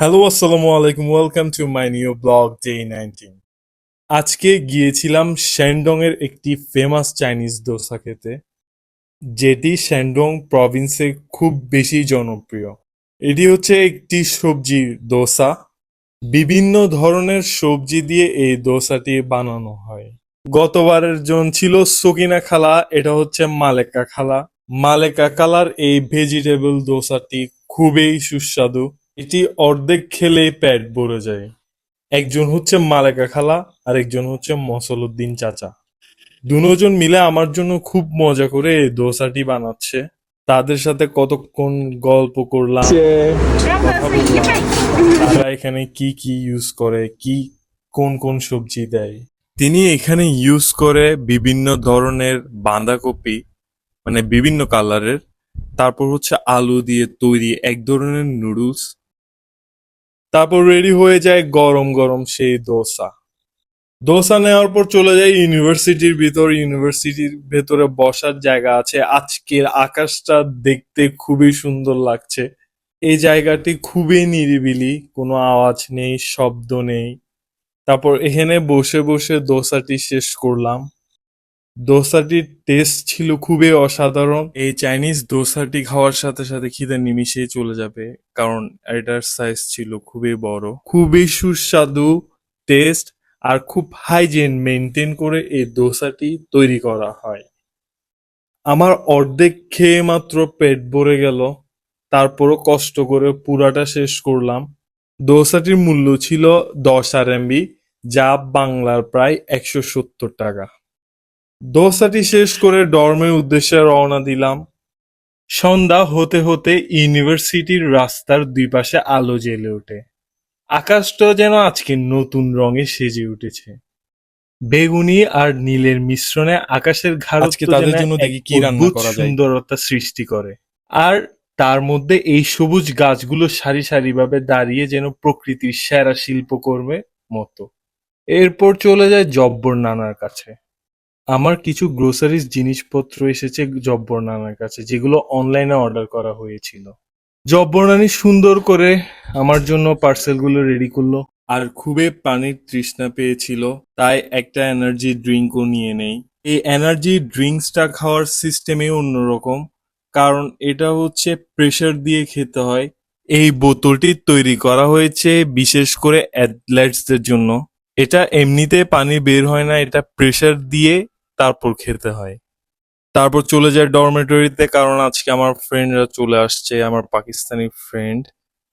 Hello আসসালামু আলাইকুম, welcome to my new blog day 19। আজকে গিয়েছিলাম শ্যানডং এর একটি ফেমাস চাইনিজ দোসা খেতে, যেটি শ্যানডং প্রভিন্সে খুব বেশি জনপ্রিয়। এটি হচ্ছে একটি সবজির দোসা। বিভিন্ন ধরনের সবজি দিয়ে এই দোসাটি বানানো হয়। গতবারের জন ছিল সকিনা খালা, এটা হচ্ছে মালেকা খালা। মালেকা খালার এই ভেজিটেবল দোসাটি খুবই সুস্বাদু। এটি অর্ধেক খেলেই পেট ভরে যায়। একজন হচ্ছে মালেকা খালা আর একজন হচ্ছে মসলউদ্দিন চাচা। দুজন মিলে আমার জন্য খুব মজা করে এই দোসাটি বানাচ্ছে। তাদের সাথে কতক্ষণ গল্প করলাম, কথা বললাম, তারা এখানে কি কি ইউজ করে, কি কোন কোন সবজি দেয়। তিনি এখানে ইউজ করে বিভিন্ন ধরনের বাঁধাকপি, মানে বিভিন্ন কালারের। তারপর হচ্ছে আলু দিয়ে তৈরি এক ধরনের নুডলস। তারপর রেডি হয়ে যায় গরম গরম সেই দোসা। দোসা নেওয়ার পর চলে যাই ইউনিভার্সিটির ভিতর। ইউনিভার্সিটির ভেতরে বসার জায়গা আছে। আজকের আকাশটা দেখতে খুবই সুন্দর লাগছে। এই জায়গাটি খুবই নিরিবিলি, কোনো আওয়াজ নেই, শব্দ নেই। তারপর এখানে বসে বসে দোসাটি শেষ করলাম। দোসাটির টেস্ট ছিল খুবই অসাধারণ। এই চাইনিজ দোসাটি খাওয়ার সাথে সাথে খিদে নিমিশেই চলে যাবে, কারণ এটার সাইজ ছিল খুবই বড়। খুবই সুস্বাদু টেস্ট, আর খুব হাইজিন মেনটেন করে এই দোসাটি তৈরি করা হয়। আমার অর্ধেক খেয়ে মাত্র পেট ভরে গেল, তারপরও কষ্ট করে পুরাটা শেষ করলাম। দোসাটির মূল্য ছিল 10 RMB, যা বাংলার প্রায় 170 টাকা। দোসাটি শেষ করে ডর্মের উদ্দেশ্যে রওনা দিলাম। সন্ধ্যা হতে হতে ইউনিভার্সিটির রাস্তার দুই পাশে আলো জ্বেলে ওঠে। আকাশটা যেন আজকে নতুন রঙে সেজে উঠেছে। বেগুনি আর নীলের মিশ্রণে আকাশের আজকে গাঢ়ত্ব তাদের যেন জন্য এক দেখি কি রান্না অদ্ভুত করা যায়। সুন্দরতা সৃষ্টি করে। আর তার মধ্যে এই সবুজ গাছগুলো সারি সারিভাবে দাঁড়িয়ে যেন প্রকৃতির সেরা শিল্পকর্মের মতো। এরপর চলে যায় জব্বর নানার কাছে। আমার কিছু গ্রোসারিজ জিনিসপত্র এসেছে জব্বর নানার কাছে, যেগুলো অনলাইনে অর্ডার করা হয়েছিল। জব্বর নানি সুন্দর করে আমার জন্য পার্সেলগুলো রেডি করলো। আর খুবই পানির তৃষ্ণা পেয়েছিল, তাই একটা এনার্জি ড্রিঙ্কও নিয়ে নেই। এই এনার্জি ড্রিঙ্কসটা খাওয়ার সিস্টেমই অন্যরকম, কারণ এটা হচ্ছে প্রেসার দিয়ে খেতে হয়। এই বোতলটি তৈরি করা হয়েছে বিশেষ করে অ্যাথলেটসদের জন্য। এটা এমনিতে পানি বের হয় না, এটা প্রেসার দিয়ে তারপর খেতে হয়। তারপর চলে যায় ডরমেটরিতে, কারণ আজকে আমার ফ্রেন্ডরা চলে আসছে, আমার পাকিস্তানি ফ্রেন্ড।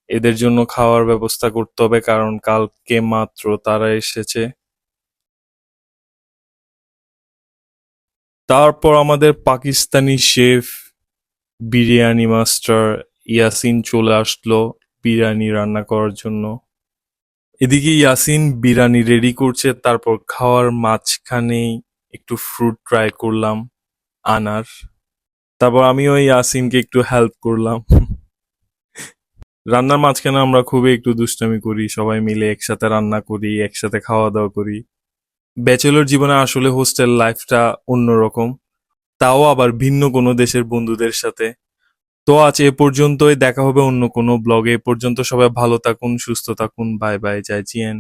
এদের জন্য খাওয়ার ব্যবস্থা করতে হবে, কারণ কালকে মাত্র তারা এসেছে। তারপর আমাদের পাকিস্তানি শেফ, বিরিয়ানি মাস্টার ইয়াসিন চলে আসলো বিরিয়ানি রান্না করার জন্য। এদিকে ইয়াসিন বিরিয়ানি রেডি করছে, তারপর খাওয়ার মাঝখানেই একটু ফ্রুট ট্রাই করলাম, আনার। তারপর আমিও ইয়াসিনকে একটু হেল্প করলাম। রান্নার মাঝখানে আমরা খুবই একটু দুষ্টামি করি, সবাই মিলে একসাথে রান্না করি, একসাথে খাওয়া দাওয়া করি। ব্যাচেলর জীবনে আসলে হোস্টেল লাইফটা অন্যরকম, তাও আবার ভিন্ন কোনো দেশের বন্ধুদের সাথে। তো আজ এ পর্যন্তই, দেখা হবে অন্য কোনো ব্লগে। এ পর্যন্ত সবাই ভালো থাকুন, সুস্থ থাকুন, বাই বাই, জয় জিএন।